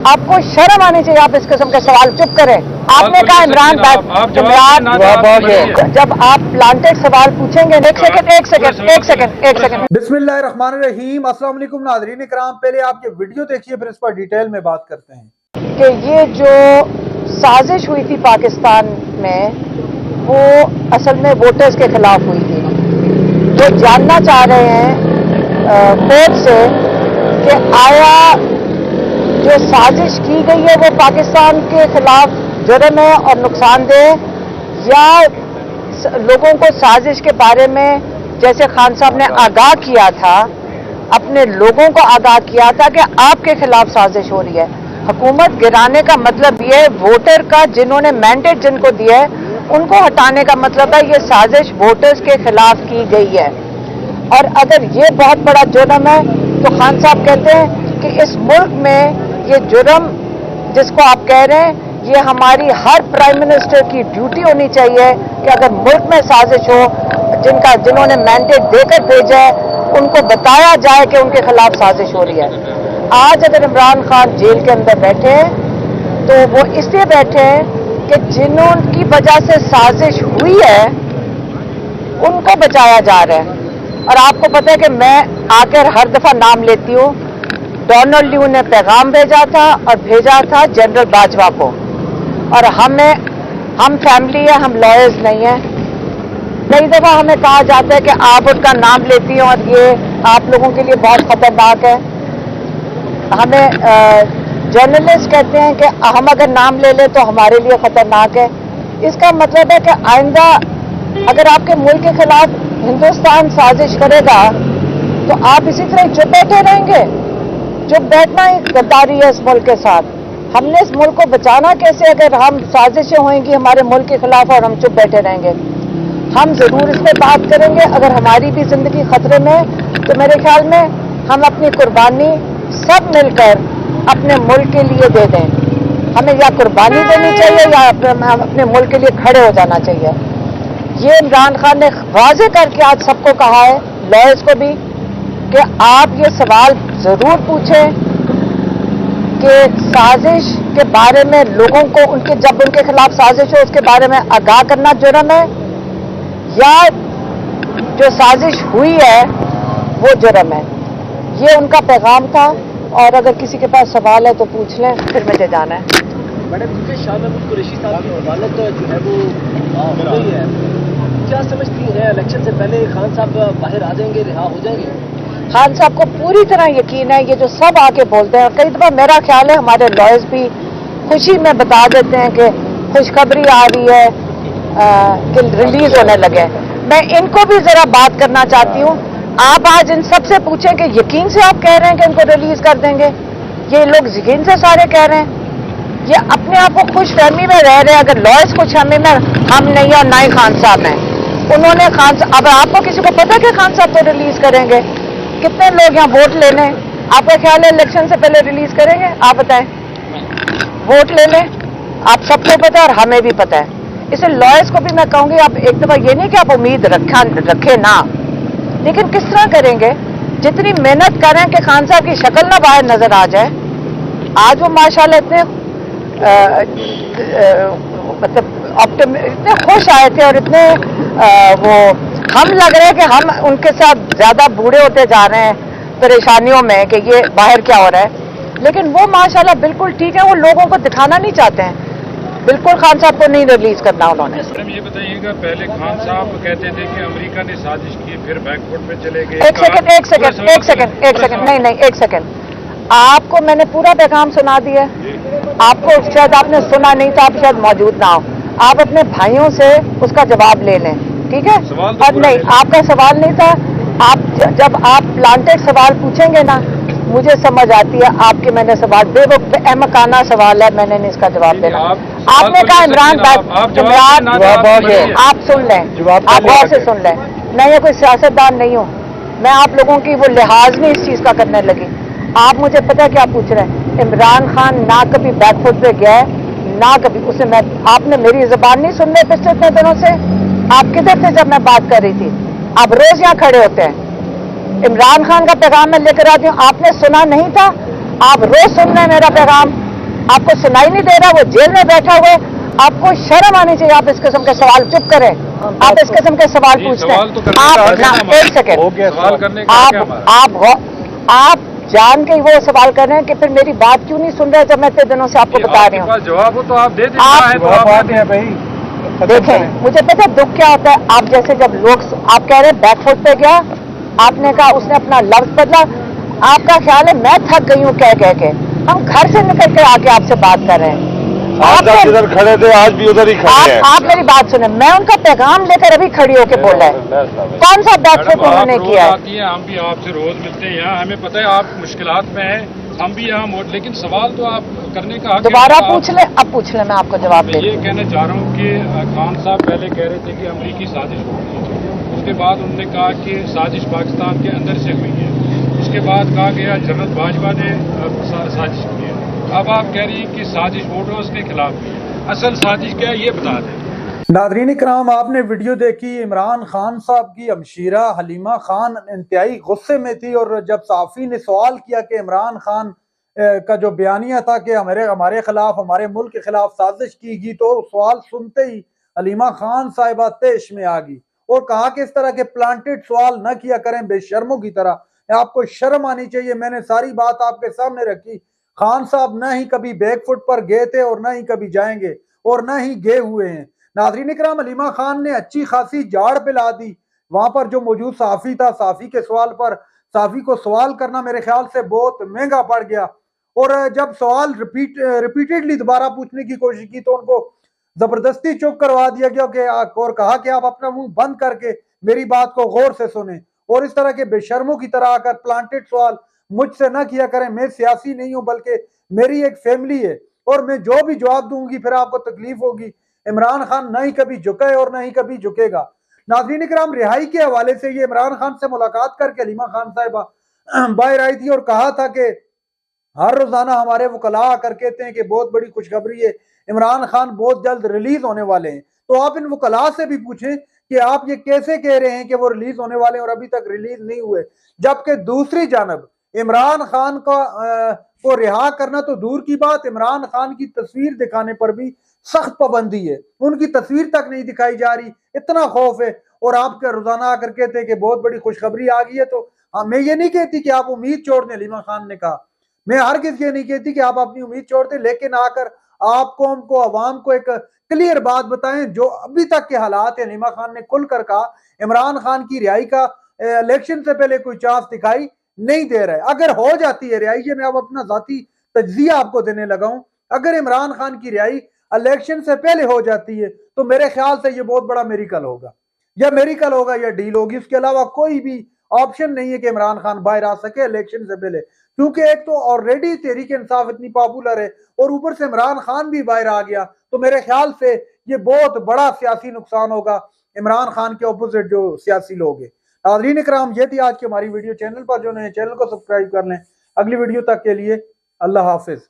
आपको शर्म आनी चाहिए, आप इस किस्म के सवाल चुप करें। आपने कहा इमरान जब आप प्लांटेड सवाल पूछेंगे। एक सेकंड। बिस्मिल्लाहिर्रहमानिर्रहीम। अस्सलाम वालेकुम नाज़रीन इकराम, पहले आप ये वीडियो देखिए फिर इस पर डिटेल में बात करते हैं कि ये जो साजिश हुई थी पाकिस्तान में, वो असल में वोटर्स के खिलाफ हुई थी। वो जानना चाह रहे हैं कोर्ट से कि आया जो साजिश की गई है वो पाकिस्तान के खिलाफ जुर्म है और नुकसानदेह, या लोगों को साजिश के बारे में, जैसे खान साहब ने आगाह किया था, अपने लोगों को आगाह किया था कि आपके खिलाफ साजिश हो रही है। हुकूमत गिराने का मतलब ये है, वोटर का जिन्होंने मैंडेट जिनको दिया है उनको हटाने का मतलब है ये साजिश वोटर्स के खिलाफ की गई है। और अगर ये बहुत बड़ा जुर्म है तो खान साहब कहते हैं कि इस मुल्क में ये जुर्म जिसको आप कह रहे हैं, ये हमारी हर प्राइम मिनिस्टर की ड्यूटी होनी चाहिए कि अगर मुल्क में साजिश हो, जिन्होंने मैंडेट देकर भेजा है उनको बताया जाए कि उनके खिलाफ साजिश हो रही है। आज अगर इमरान खान जेल के अंदर बैठे हैं तो वो इसलिए बैठे हैं कि जिन्होंने वजह से साजिश हुई है उनको बचाया जा रहा है। और आपको पता है कि मैं आकर हर दफा नाम लेती हूँ। डोनाल्ड ल्यू ने पैगाम भेजा था और भेजा था जनरल बाजवा को, और हम फैमिली है, हम लॉयर्स नहीं है। कई दफा हमें कहा जाता है कि आप उनका नाम लेती हैं और ये आप लोगों के लिए बहुत खतरनाक है। हमें जर्नलिस्ट कहते हैं कि हम अगर नाम ले लें तो हमारे लिए खतरनाक है। इसका मतलब है कि आइंदा अगर आपके मुल्क के खिलाफ हिंदुस्तान साजिश करेगा तो आप इसी तरह चुप बैठे रहेंगे। चुप बैठना ही गद्दारी है इस मुल्क के साथ। हमने इस मुल्क को बचाना कैसे अगर हम साजिशें होंगी हमारे मुल्क के खिलाफ और हम चुप बैठे रहेंगे। हम जरूर इस पर बात करेंगे। अगर हमारी भी जिंदगी खतरे में है तो मेरे ख्याल में हम अपनी कुर्बानी सब मिलकर अपने मुल्क के लिए दे दें। हमें या कुर्बानी देनी चाहिए या हम अपने मुल्क के लिए खड़े हो जाना चाहिए। ये इमरान खान ने वाज़े करके आज सबको कहा है, लॉयर्स को भी, कि आप ये सवाल जरूर पूछें कि साजिश के बारे में लोगों को जब उनके खिलाफ साजिश हो उसके बारे में आगाह करना जुर्म है, या जो साजिश हुई है वो जुर्म है। ये उनका पैगाम था। और अगर किसी के पास सवाल है तो पूछ लें, फिर मुझे जाना है। मैडम, शाह महमूद कुरैशी साहब की जमानत जो है वो हो गई है, क्या समझती हैं इलेक्शन से पहले खान साहब बाहर आ जाएंगे, रिहा हो जाएंगे? खान साहब को पूरी तरह यकीन है। ये जो सब आके बोलते हैं, कई दफा मेरा ख्याल है हमारे लॉयर्स भी खुशी में बता देते हैं कि खुशखबरी आ रही है कि रिलीज होने लगे। मैं इनको भी जरा बात करना चाहती हूँ। आप आज इन सबसे पूछें कि यकीन से आप कह रहे हैं कि इनको रिलीज कर देंगे? ये लोग यकीन से सारे कह रहे हैं, ये अपने आप को खुश फहमी में रह रहे हैं। अगर लॉयर्स खुश फहमी में हम नहीं और ना ही खान साहब हैं। उन्होंने अब आपको किसी को पता है कि खान साहब तो रिलीज करेंगे? कितने लोग यहाँ वोट लेने, आपका ख्याल है इलेक्शन से पहले रिलीज करेंगे? आप बताएं। वोट ले लें, आप सबको पता है और हमें भी पता है। इसे लॉयर्स को भी मैं कहूंगी, आप एक दफा ये नहीं कि आप उम्मीद रखें ना, लेकिन किस तरह करेंगे? जितनी मेहनत करें कि खान साहब की शक्ल ना बाहर नजर आ जाए। आज वो माशाल्लाह इतने मतलब इतने खुश आए थे और इतने वो हम लग रहे हैं कि हम उनके साथ ज्यादा बूढ़े होते जा रहे हैं परेशानियों में कि ये बाहर क्या हो रहा है। लेकिन वो माशाल्लाह बिल्कुल ठीक है। वो लोगों को दिखाना नहीं चाहते हैं। बिल्कुल खान साहब को नहीं रिलीज करना उन्होंने। मैडम, ये बताइएगा, पहले खान साहब कहते थे कि अमेरिका ने साजिश की, फिर बैकफुट पे चले गए। एक सेकंड नहीं, एक सेकंड। आपको मैंने पूरा पैगाम सुना दिया। आपको शायद आपने सुना नहीं था, आप शायद मौजूद ना हो। आप अपने भाइयों से उसका जवाब ले लें, ठीक है? और नहीं, आपका सवाल नहीं था। जब आप प्लांटेड सवाल पूछेंगे ना, मुझे समझ आती है आपके मैंने सवाल बेमकाना सवाल है, मैंने नहीं इसका जवाब देना। आपने कहा इमरान आप सुन लें, आप गौर से सुन लें। मैं ये कोई सियासतदान नहीं हूँ, मैं आप लोगों की वो लिहाज नहीं इस चीज का करने लगी। आप मुझे पता है क्या पूछ रहे हैं। इमरान खान ना कभी बैकफुट पे गया है ना कभी उसे आपने मेरी जुबान नहीं सुन रहे पिछले इतने दिनों से। आप किधर थे जब मैं बात कर रही थी? आप रोज यहाँ खड़े होते हैं। इमरान खान का पैगाम मैं लेकर आती हूँ, आपने सुना नहीं था? आप रोज सुन रहे हैं मेरा पैगाम। آپ کو سنائی نہیں دے رہا, وہ جیل میں بیٹھا ہوا ہے. آپ کو شرم آنی چاہیے, آپ اس قسم کے سوال چپ کریں, آپ اس قسم کے سوال پوچھتے ہیں. آپ ایک سیکنڈ, آپ جان کے وہ سوال کر رہے ہیں کہ پھر میری بات کیوں نہیں سن رہے جب میں اتنے دنوں سے آپ کو بتا رہی ہوں. جواب ہو تو آپ دے دیں. دیکھیں مجھے پتہ دکھ کیا ہوتا ہے, آپ جیسے جب لوگ آپ کہہ رہے ہیں بیک فٹ پہ گیا, آپ نے کہا اس نے اپنا لفظ بدلا, آپ کا خیال ہے میں تھک گئی ہوں کہہ کے. ہم گھر سے نکل کے آ کے آپ سے بات کر رہے ہیں. ادھر کھڑے تھے, آج بھی ادھر ہی کھڑے ہیں. آپ میری بات سنیں, میں ان کا پیغام لے کر ابھی کھڑی ہو کے بولا ہے. کون سا بیک فٹ انہوں نے کیا ہے؟ ہم بھی آپ سے روز ملتے ہیں یہاں, ہمیں پتہ ہے آپ مشکلات میں ہیں, ہم بھی یہاں, لیکن سوال تو آپ کرنے کا حق ہے. دوبارہ پوچھ لیں, اب پوچھ لیں, میں آپ کو جواب میں دے یہ کہنا چاہ رہا ہوں کہ خان صاحب پہلے کہہ رہے تھے کہ امریکی سازش ہو گئی ہے, اس کے بعد انہوں نے کہا کہ سازش پاکستان کے اندر سے ہوئی ہے, اس کے بعد کہا گیا جنرل باجوہ نے سازش کی ہے. اب آپ کہہ رہی ہیں کہ سازش ووٹرز کے خلاف کی ہے, اصل سازش کیا ہے یہ بتا دیں. ناظرین کرام, آپ نے ویڈیو دیکھی, عمران خان صاحب کی ہمشیرہ حلیمہ خان انتہائی غصے میں تھی, اور جب صحافی نے سوال کیا کہ عمران خان کا جو بیانیہ تھا کہ ہمارے خلاف, ہمارے ملک کے خلاف سازش کی گئی, تو سوال سنتے ہی حلیمہ خان صاحبہ تیش میں آ گئی اور کہا کہ اس طرح کے پلانٹڈ سوال نہ کیا کریں بے شرموں کی طرح, آپ کو شرم آنی چاہیے. میں نے ساری بات آپ کے سامنے رکھی. خان صاحب نہ ہی کبھی بیک فٹ پر گئے تھے اور نہ ہی کبھی جائیں گے اور نہ ہی گئے ہوئے ہیں. ناظرین کرام, حلیمہ خان نے اچھی خاصی جاڑ پلا دی. وہاں پر جو موجود صحافی تھا, صحافی کے سوال پر صحافی کو سوال کرنا میرے خیال سے بہت مہنگا پڑ گیا, اور جب سوال ریپیٹڈلی دوبارہ پوچھنے کی کوشش کی تو ان کو زبردستی چپ کروا دیا گیا اور کہا کہ آپ اپنا منہ بند کر کے میری بات کو غور سے سنیں, اور اس طرح کے بے شرموں کی طرح آ کر پلانٹڈ سوال مجھ سے نہ کیا کریں. میں سیاسی نہیں ہوں, بلکہ میری ایک فیملی ہے, اور میں جو بھی جواب دوں گی پھر آپ کو تکلیف ہوگی. عمران خان نہ ہی کبھی جھکا ہے اور نہ ہی کبھی جھکے گا. ناظرین کرام, رہائی کے حوالے سے یہ عمران خان سے ملاقات کر کے حلیمہ خان صاحبہ باہر آئی تھی اور کہا تھا کہ ہر روزانہ ہمارے وکلاء کر کہتے ہیں کہ بہت بڑی خوشخبری ہے, عمران خان بہت جلد ریلیز ہونے والے ہیں. تو آپ ان وکلاء سے بھی پوچھیں کہ آپ یہ کیسے کہہ رہے ہیں کہ وہ ریلیز ہونے والے ہیں اور ابھی تک ریلیز نہیں ہوئے, جبکہ دوسری جانب عمران خان کو رہا کرنا تو دور کی بات, عمران خان کی تصویر دکھانے پر بھی سخت پابندی ہے. ان کی تصویر تک نہیں دکھائی جا رہی, اتنا خوف ہے. اور آپ کا روزانہ آ کر کہتے ہیں کہ بہت بڑی خوشخبری آ گئی ہے. تو میں یہ نہیں کہتی کہ آپ امید چھوڑ دیں, حلیمہ خان نے کہا, میں ہرگز یہ نہیں کہتی کہ آپ اپنی امید چھوڑ دیں, لیکن آ کر آپ قوم کو, عوام کو ایک کلیئر بات بتائیں جو ابھی تک کے حالات ہیں. حلیمہ خان نے کھل کر کہا عمران خان کی رہائی کا الیکشن سے پہلے کوئی چانس دکھائی نہیں دے رہا ہے. اگر ہو جاتی ہے رہائی, یہ میں اب اپنا ذاتی تجزیہ آپ کو دینے لگا ہوں, اگر عمران خان کی رہائی الیکشن سے پہلے ہو جاتی ہے تو میرے خیال سے یہ بہت بڑا میریکل ہوگا, یا ڈیل ہوگی. اس کے علاوہ کوئی بھی آپشن نہیں ہے کہ عمران خان باہر آ سکے الیکشن سے پہلے, کیونکہ ایک تو آلریڈی تحریک انصاف اتنی پاپولر ہے اور اوپر سے عمران خان بھی باہر آ گیا, تو میرے خیال سے یہ بہت بڑا سیاسی نقصان ہوگا عمران خان کے اپوزٹ جو سیاسی لوگ ہیں. ناظرین اکرام, یہ تھی آج کی ہماری ویڈیو. چینل پر جو نئے چینل کو سبسکرائب کر لیں. اگلی ویڈیو تک کے لیے اللہ حافظ.